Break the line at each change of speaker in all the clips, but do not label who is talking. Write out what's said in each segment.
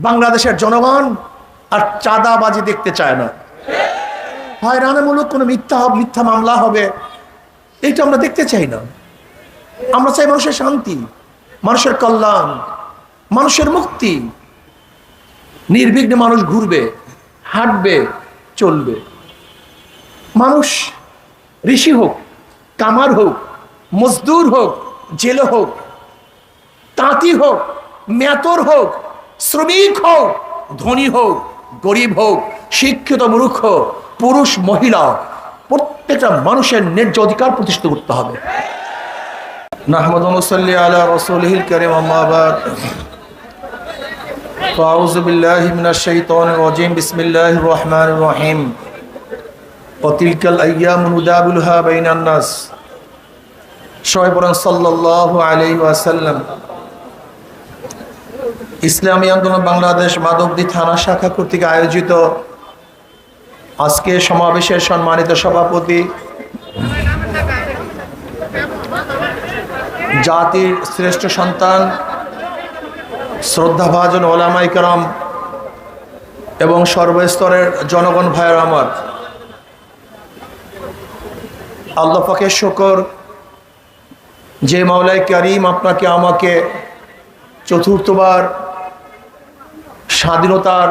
বাংলাদেশের জনগণ আর চাঁদাবাজি দেখতে চায় না। হয়রানিমূলক কোনো মিথ্যা মামলা হবে, এইটা আমরা দেখতে চাই না। আমরা চাই মানুষের শান্তি, মানুষের কল্যাণ, মানুষের মুক্তি। নির্বিঘ্নে মানুষ ঘুরবে, হাঁটবে, চলবে। মানুষ ঋষি হোক, কামার হোক, মজদুর হোক, জেলে হোক, তাঁতি হোক, মেতর হোক, শ্রমিক হোক, ধনী হোক, গরিব হোক, শিক্ষিত মূর্খ, পুরুষ মহিলা, প্রত্যেকটা মানুষের ন্যায্য অধিকার প্রতিষ্ঠিত করতে হবে। নাহমাদু ওয়া নুসাল্লি আলা রাসূলিহিল কারীম, আম্মা বাদ। ফাউযু বিল্লাহি মিনাশ শাইতানির রাজীম, বিসমিল্লাহির রহমানির রহিম। ওয়া তিলকাল আইয়ামু নুদাবিলুহা বাইনান নাস। সবাই বলেন সাল্লাল্লাহু আলাইহি ওয়াসাল্লাম। ইসলামী আন্দোলন বাংলাদেশ মাধবদী থানা শাখা কর্তৃক আয়োজিত আজকে সমাবেশের সম্মানিত সভাপতি, জাতির শ্রেষ্ঠ সন্তান, শ্রদ্ধাভাজন ওলামায়ে কেরাম এবং সর্বস্তরের জনগণ ভাইয়ের আমার, আল্লাহ পাকের শুকর যে মাওলায়ে কারীম আপনাকে আমাকে চতুর্থবার স্বাধীনতার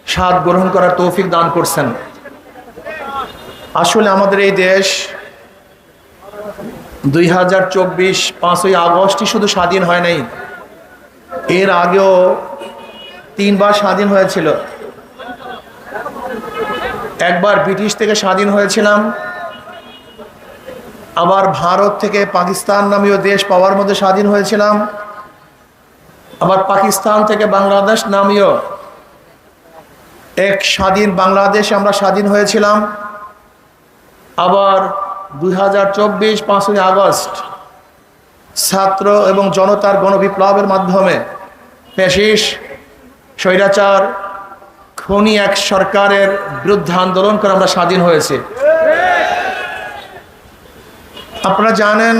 স্বাদ গ্রহণ করার তৌফিক দান করছেন। আসলে আমাদের এই দেশ 2024 5ই আগস্টই শুধু স্বাধীন হয় নাই, এর আগেও 3 বার স্বাধীন হয়েছিল। একবার ব্রিটিশ থেকে স্বাধীন হয়েছিলাম, আবার ভারত থেকে পাকিস্তান নামীয় দেশ পাওয়ার মধ্যে স্বাধীন হয়েছিলাম, আবার পাকিস্তান থেকে বাংলাদেশ নামীয় এক স্বাধীন বাংলাদেশ আমরা স্বাধীন হয়েছিলাম। আবার 2024 5ই আগস্ট ছাত্র এবং জনতার গণবিপ্লবের মাধ্যমে ফ্যাসিস্ট স্বৈরাচার খুনি এক সরকারের বিরুদ্ধে আন্দোলন করে আমরা স্বাধীন হয়েছে। আপনারা জানেন,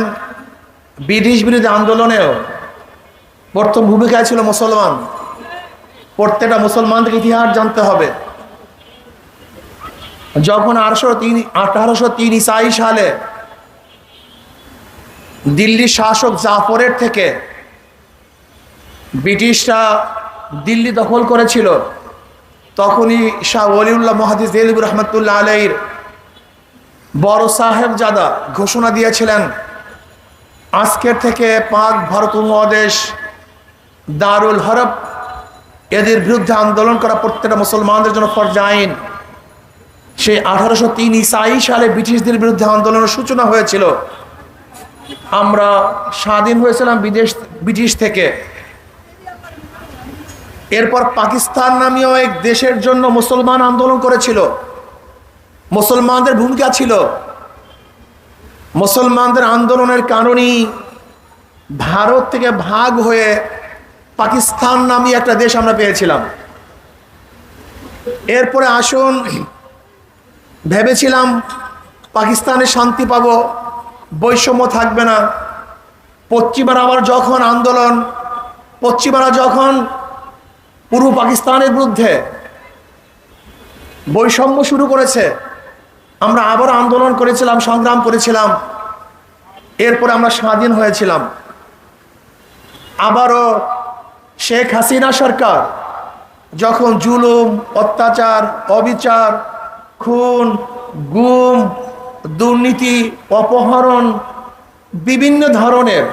ব্রিটিশ বিরোধী আন্দোলনেও প্রথম ভূমিকায় ছিল মুসলমান। প্রত্যেকটা মুসলমানদের ইতিহাস জানতে হবে। যখন 1803 ঈসাই সালে দিল্লির শাসক জাফরের থেকে ব্রিটিশরা দিল্লি দখল করেছিল, তখনই শাহ ওলিউল্লাহ মুহাদ্দিস দেহলভী রহমাতুল্লাহ আলাইহির বড় সাহেবজাদা ঘোষণা দিয়েছিলেন, আজকের থেকে পাক ভারত উপমহাদেশ দারুল হরব, এদের বিরুদ্ধে আন্দোলন করা প্রত্যেকটা মুসলমানদের জন্য ফরজ আইন। সেই 1803 ঈসাই সালে ব্রিটিশদের বিরুদ্ধে আন্দোলনের সূচনা হয়েছিল। আমরা স্বাধীন হয়েছিলাম ব্রিটিশ থেকে। এরপর পাকিস্তান নামীয় এক দেশের জন্য মুসলমান আন্দোলন করেছিল। মুসলমানদের ভূমিকা ছিল। মুসলমানদের আন্দোলনের কারণেই ভারত থেকে ভাগ হয়ে পাকিস্তান নামী একটা দেশ আমরা পেয়েছিলাম। এরপরে আসুন, ভেবেছিলাম পাকিস্তানে শান্তি পাবো, বৈষম্য থাকবে না। পশ্চিমারা আবার যখন পশ্চিমারা যখন পূর্ব পাকিস্তানের বিরুদ্ধে বৈষম্য শুরু করেছে, আমরা আবার আন্দোলন করেছিলাম, সংগ্রাম করেছিলাম। এরপরে আমরা স্বাধীন হয়েছিলাম। আবারও শেখ হাসিনা সরকার যখন জুলুম, অত্যাচার, অবিচার, খুন, গুম, দুর্নীতি, অপহরণ, বিভিন্ন ধরনের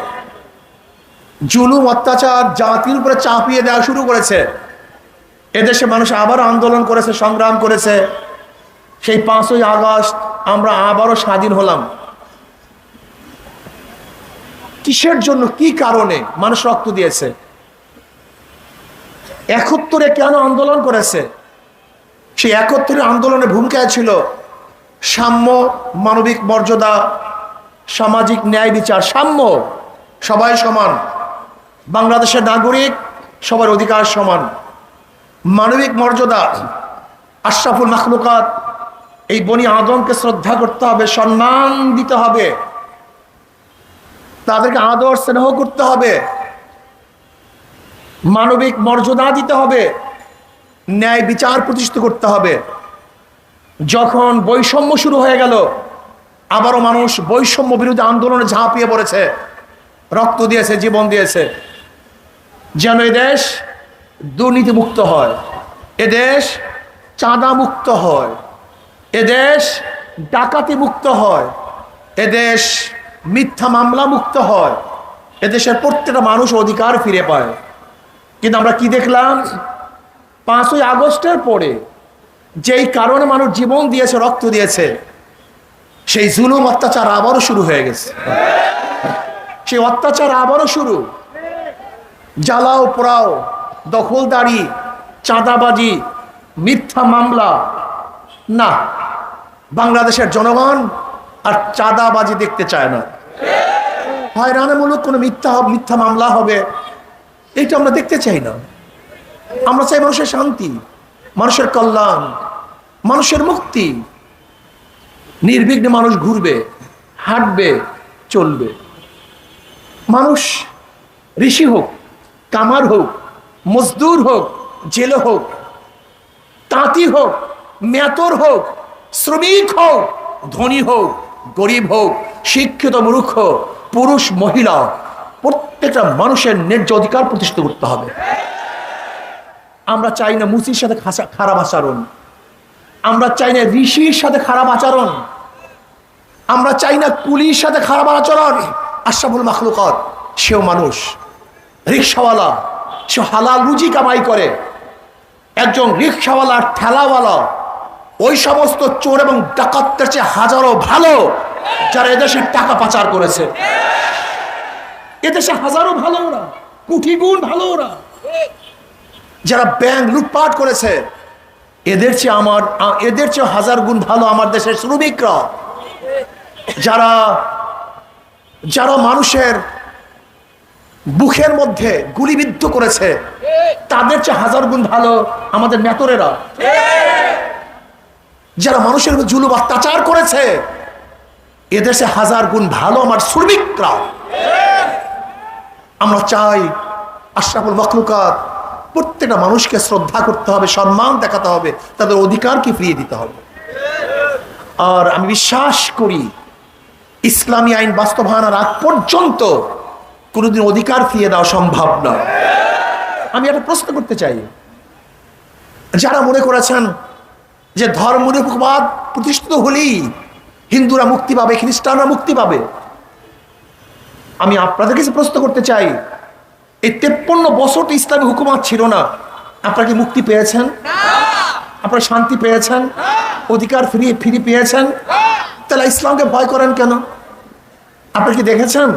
জুলুম অত্যাচার জাতির উপরে চাপিয়ে দেওয়া শুরু করেছে, এদেশে মানুষ আবার আন্দোলন করেছে, সংগ্রাম করেছে। সেই 5ই আগস্ট আমরা আবারও স্বাধীন হলাম। কিসের জন্য, কি কারণে মানুষ রক্ত দিয়েছে? 71-এ কেন আন্দোলন করেছে? সেই 71-এর আন্দোলনের ভূমিকায় ছিল সাম্য, মানবিক মর্যাদা, সামাজিক ন্যায় বিচার, সাম্য, সবাই সমান, বাংলাদেশের নাগরিক সবার অধিকার সমান, মানবিক মর্যাদা, আশরাফুল মাখলুকাত এই বনি আদমকে শ্রদ্ধা করতে হবে, সম্মান দিতে হবে, তাদেরকে আদর স্নেহ করতে হবে। মানবিক মর্যাদা দিতে হবে, ন্যায় বিচার প্রতিষ্ঠিত করতে হবে। যখন বৈষম্য শুরু হয়ে গেল, আবারও মানুষ বৈষম্য বিরোধী আন্দোলনে ঝাঁপিয়ে পড়েছে, রক্ত দিয়েছে, জীবন দিয়েছে, যেন এদেশ দুর্নীতিমুক্ত হয়, এদেশ চাঁদা মুক্ত হয়, এদেশ ডাকাতি মুক্ত হয়, এদেশ মিথ্যা মামলা মুক্ত হয়, এদেশের প্রত্যেকটা মানুষ অধিকার ফিরে পায়। কিন্তু আমরা কি দেখলাম? 5ই আগস্টের পরে যেই কারণে মানুষ জীবন দিয়েছে, রক্ত দিয়েছে, সেই জুলুম অত্যাচার আবারও শুরু হয়ে গেছে। সেই অত্যাচার আবারও শুরু। জ্বালাও পোড়াও, দখলদারি, চাঁদাবাজি, মিথ্যা মামলা। না, বাংলাদেশের জনগণ আর চাঁদাবাজি দেখতে চায় না। হয়রানিমূলক কোনো মিথ্যা মামলা হবে, এটা আমরা দেখতে চাই না। আমরা চাই মানুষের শান্তি, মানুষের কল্যাণ, মানুষের মুক্তি। নির্বিঘ্নে মানুষ ঘুরবে, হাঁটবে, চলবে। মানুষ ঋষি হোক, কামার হোক, মজদুর হোক, জেলে হোক, তাঁতি হোক, মেতর হোক, শ্রমিক হোক, ধনী হোক, গরিব হোক, শিক্ষিত মূর্খ, পুরুষ মহিলা, প্রত্যেকটা মানুষের ন্যায্য অধিকার প্রতিষ্ঠিত করতে হবে। আমরা চাই না মুসির সাথে খারাপ আচরণ, আমরা চাই না ঋষির সাথে খারাপ আচরণ, আমরা চাই না কুলির সাথে খারাপ আচরণ। আশরাফুল মাখলুকাত সেও মানুষ, রিক্সাওয়ালা, সে হালাল রুজি কামাই করে। একজন রিক্সাওয়ালার ঠেলাওয়ালা ওই সমস্ত চোর এবং ডাকাতদের চেয়ে হাজারো ভালো যারা এদেশের টাকা পাচার করেছে। এদেশে হাজারো ভালো ওরা, কোটি গুণ ভালো ওরা। যারা ব্যাংক লুটপাট করেছে, এদের চেয়ে হাজার গুণ ভালো আমার দেশের শ্রমিকরা। যারা মানুষের বুকের মধ্যে গুলিবিদ্ধ করেছে, তাদের চেয়ে হাজার গুণ ভালো আমাদের মেতরেরা। যারা মানুষের জুলুম অত্যাচার করেছে, এদেশে হাজার গুণ ভালো আমার শ্রমিকরা। আমরা চাই আশরাফুল মাখলুকাত প্রত্যেকটা মানুষকে শ্রদ্ধা করতে হবে, সম্মান দেখাতে হবে, তাদের অধিকারকে ফিরিয়ে দিতে হবে। আর আমি বিশ্বাস করি ইসলামী আইন বাস্তবায়নের আগ পর্যন্ত কোনোদিন অধিকার ফিরিয়ে দেওয়া সম্ভব নয়। আমি একটা প্রশ্ন করতে চাই, যারা মনে করেছেন যে ধর্মনিরপেক্ষবাদ প্রতিষ্ঠিত হলেই হিন্দুরা মুক্তি পাবে, খ্রিস্টানরা মুক্তি পাবে, আমি আপনাদের কাছে প্রশ্ন করতে চাই, এই 53 বছর তো ইসলামী হুকুমত ছিল না, আপনারা কি মুক্তি পেয়েছেন? আপনারা শান্তি পেয়েছেন? অধিকার ফিরে পেয়েছেন? তাহলে ইসলামকে ভয় করেন কেন? আপনারা কি দেখেছেন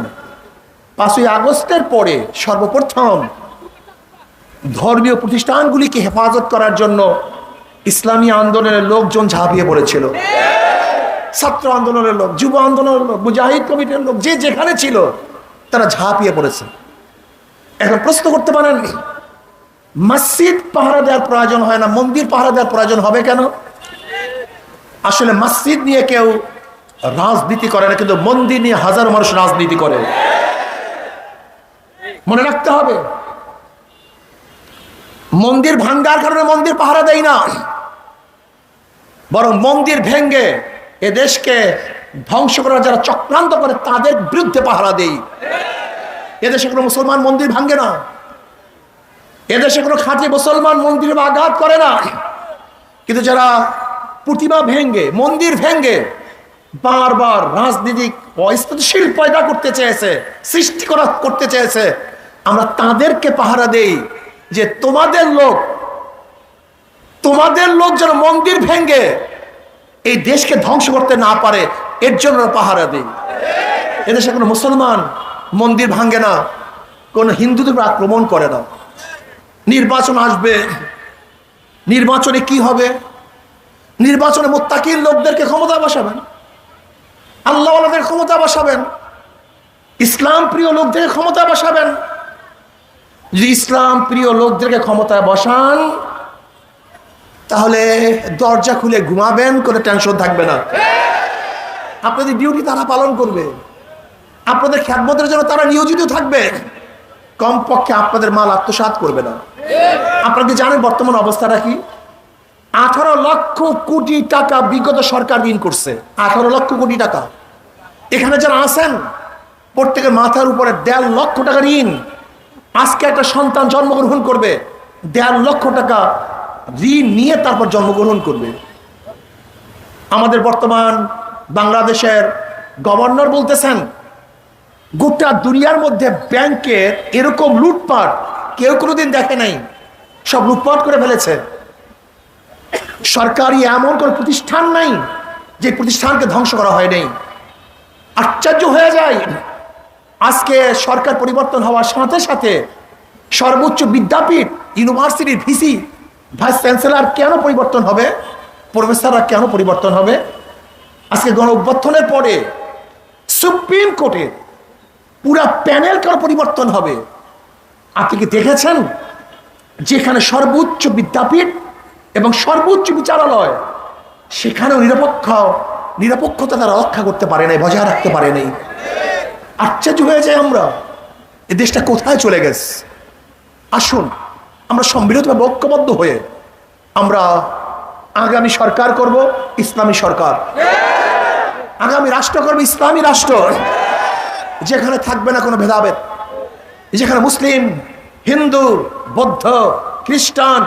5ই আগস্টের পরে সর্বপ্রথম ধর্মীয় প্রতিষ্ঠানগুলিকে হেফাজত করার জন্য ইসলামী আন্দোলনের লোকজন ঝাঁপিয়ে পড়েছিল। ছাত্র আন্দোলনের লোক, যুব আন্দোলনের লোক, মুজাহিদ কমিটির লোক, যে যেখানে ছিল তারা ঝাঁপিয়ে পড়েছে। এখন প্রশ্ন করতে পারেন, মসজিদ পাহারা দেওয়ার প্রয়োজন হয় না, মন্দির পাহারা দেওয়ার প্রয়োজন হবে কেন? আসলে মসজিদ নিয়ে কেউ রাজনীতি করে না, কিন্তু মন্দির নিয়ে হাজারো মানুষ রাজনীতি করে। মনে রাখতে হবে, মন্দির ভাঙ্গার কারণে মন্দির পাহারা দেয় না, বরং মন্দির ভেঙ্গে এ দেশকে ধ্বংস করার যারা চক্রান্ত করে তাদের বিরুদ্ধে পাহারা দেই। এদেশে কোনো মুসলমান মন্দির ভাঙ্গে না, এদেশে কোনো খাঁটি মুসলমান মন্দিরে আঘাত করে না, কিন্তু যারা প্রতিমা ভেঙ্গে, মন্দির ভেঙ্গে বারবার রাজনীতিক অস্থিতিশীল পয়দা করতে চেয়েছে, সৃষ্টি করতে চেয়েছে, আমরা তাদেরকে পাহারা দেই যে তোমাদের লোক যেন মন্দির ভেঙ্গে এই দেশকে ধ্বংস করতে না পারে, এর জন্য পাহারা দেই। এদেশে কোনো মুসলমান মন্দির ভাঙ্গে না, কোন হিন্দুদের আক্রমণ করে না। নির্বাচন আসবে, নির্বাচনে কি হবে? নির্বাচনে মুত্তাকিন লোকদেরকে ক্ষমতা বসাবেন, আল্লাহওয়ালাদের ক্ষমতা বসাবেন, ইসলাম প্রিয় লোকদেরকে ক্ষমতা বসাবেন। যদি ইসলাম প্রিয় লোকদেরকে ক্ষমতায় বসান, তাহলে দরজা খুলে ঘুমাবেন, কোনো টেনশন থাকবে না। আপনাদের ডিউটি তারা পালন করবে, আপনাদের খেদমতের জন্য তারা নিয়োজিত থাকবে। কমপক্ষে আপনাদের মাল আত্মসাৎ করবে না। আপনারা কি জানেন বর্তমান অবস্থাটা কি? 18 লক্ষ কোটি টাকা বিগত সরকার ঋণ করছে। 18 লক্ষ কোটি টাকা। এখানে যারা আছেন প্রত্যেকের মাথার উপরে 1.5 লক্ষ টাকা ঋণ। আজকে একটা সন্তান জন্মগ্রহণ করবে, 1.5 লক্ষ টাকা ঋণ নিয়ে তারপর জন্মগ্রহণ করবে। আমাদের বর্তমান বাংলাদেশের গভর্নর বলতেছেন গোটা দুনিয়ার মধ্যে ব্যাংকের এরকম লুটপাট কেউ কোনোদিন দেখে নাই, সব লুটপাট করে ফেলেছে। সরকারি এমন কোন প্রতিষ্ঠান নাই যে প্রতিষ্ঠানকে ধ্বংস করা হয় নাই। আশ্চর্য হয়ে যায়, আজকে সরকার পরিবর্তন হওয়ার সাথে সাথে সর্বোচ্চ বিদ্যাপীঠ ইউনিভার্সিটির ভিসি ভাইস চ্যান্সেলর কেন পরিবর্তন হবে, প্রফেসররা কেন পরিবর্তন হবে? আজকে গণ অভ্যুত্থানের পরে সুপ্রিম কোর্টের পুরা প্যানেল কেন পরিবর্তন হবে? আপনি কি দেখেছেন যেখানে সর্বোচ্চ বিদ্যাপীঠ এবং সর্বোচ্চ বিচারালয়, সেখানেও নিরপেক্ষতা তারা রক্ষা করতে পারে নাই, বজায় রাখতে পারে নাই। আশ্চর্য হয়ে যায় আমরা, এই দেশটা কোথায় চলে গেছে। আসুন আমরা সম্মিলিতভাবে ঐক্যবদ্ধ হয়ে আমরা আগামী সরকার করব ইসলামী সরকার, আগামী রাষ্ট্র করব ইসলামী রাষ্ট্র, যেখানে থাকবে না কোনো ভেদাভেদ, যেখানে মুসলিম, হিন্দু, বৌদ্ধ, খ্রিস্টান,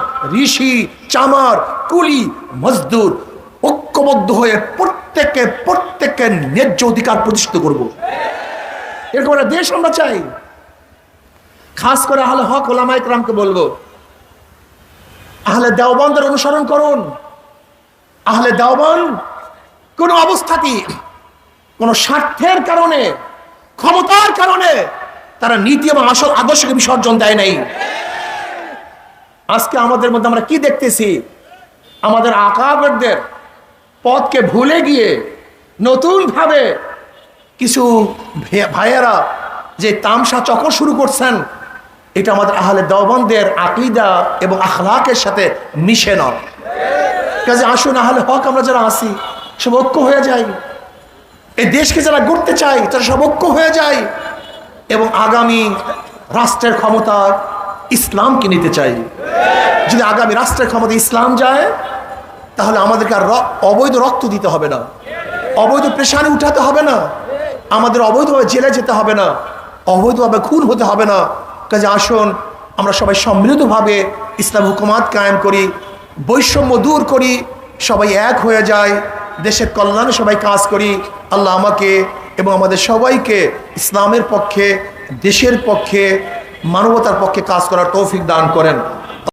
ঋষি, চামার, কুলি, মজদুর ঐক্যবদ্ধ হয়ে প্রত্যেকের ন্যায্য অধিকার প্রতিষ্ঠিত করব। এরকম একটা দেশ আমরা চাই। খাস করে আহলে হক ওলামায়ে কেরামকে বলবো, আহলে দেওবন্দের অনুসরণ করুন। আহলে দেওবন্দ কোন অবস্থাতেই কোন স্বার্থের কারণে, ক্ষমতার কারণে তারা নীতি এবং আসল আদর্শকে বিসর্জন দেয় নাই। আজকে আমাদের মধ্যে আমরা কি দেখতেছি? আমাদের আকাবেরদের পথকে ভুলে গিয়ে নতুন ভাবে কিছু ভাইয়েরা যে তামসা চক্র শুরু করছেন, এটা আমাদের আহলে দেওবন্দের আকীদা এবং আখলাকের সাথে মিশে না। কাজে আসুন আহলে হক আমরা যারা আছি সব ঐক্য হয়ে যায়, এই দেশকে যারা গড়তে চাই তারা সব ঐক্য হয়ে যায় এবং আগামী রাষ্ট্রের ক্ষমতা ইসলামকে নিতে চাই। যদি আগামী রাষ্ট্রের ক্ষমতা ইসলাম যায়, তাহলে আমাদেরকে আর অবৈধ রক্ত দিতে হবে না, অবৈধ পেশানি উঠাতে হবে না, আমাদের অবৈধভাবে জেলে যেতে হবে না, অবৈধভাবে খুন হতে হবে না। কাজে আসুন আমরা সবাই সম্মিলিতভাবে ইসলাম হুকুমাত কায়েম করি, বৈষম্য দূর করি, সবাই এক হয়ে যায়, দেশের কল্যাণে সবাই কাজ করি। আল্লাহ আমাকে এবং আমাদের সবাইকে ইসলামের পক্ষে, দেশের পক্ষে, মানবতার পক্ষে কাজ করার তৌফিক দান করেন।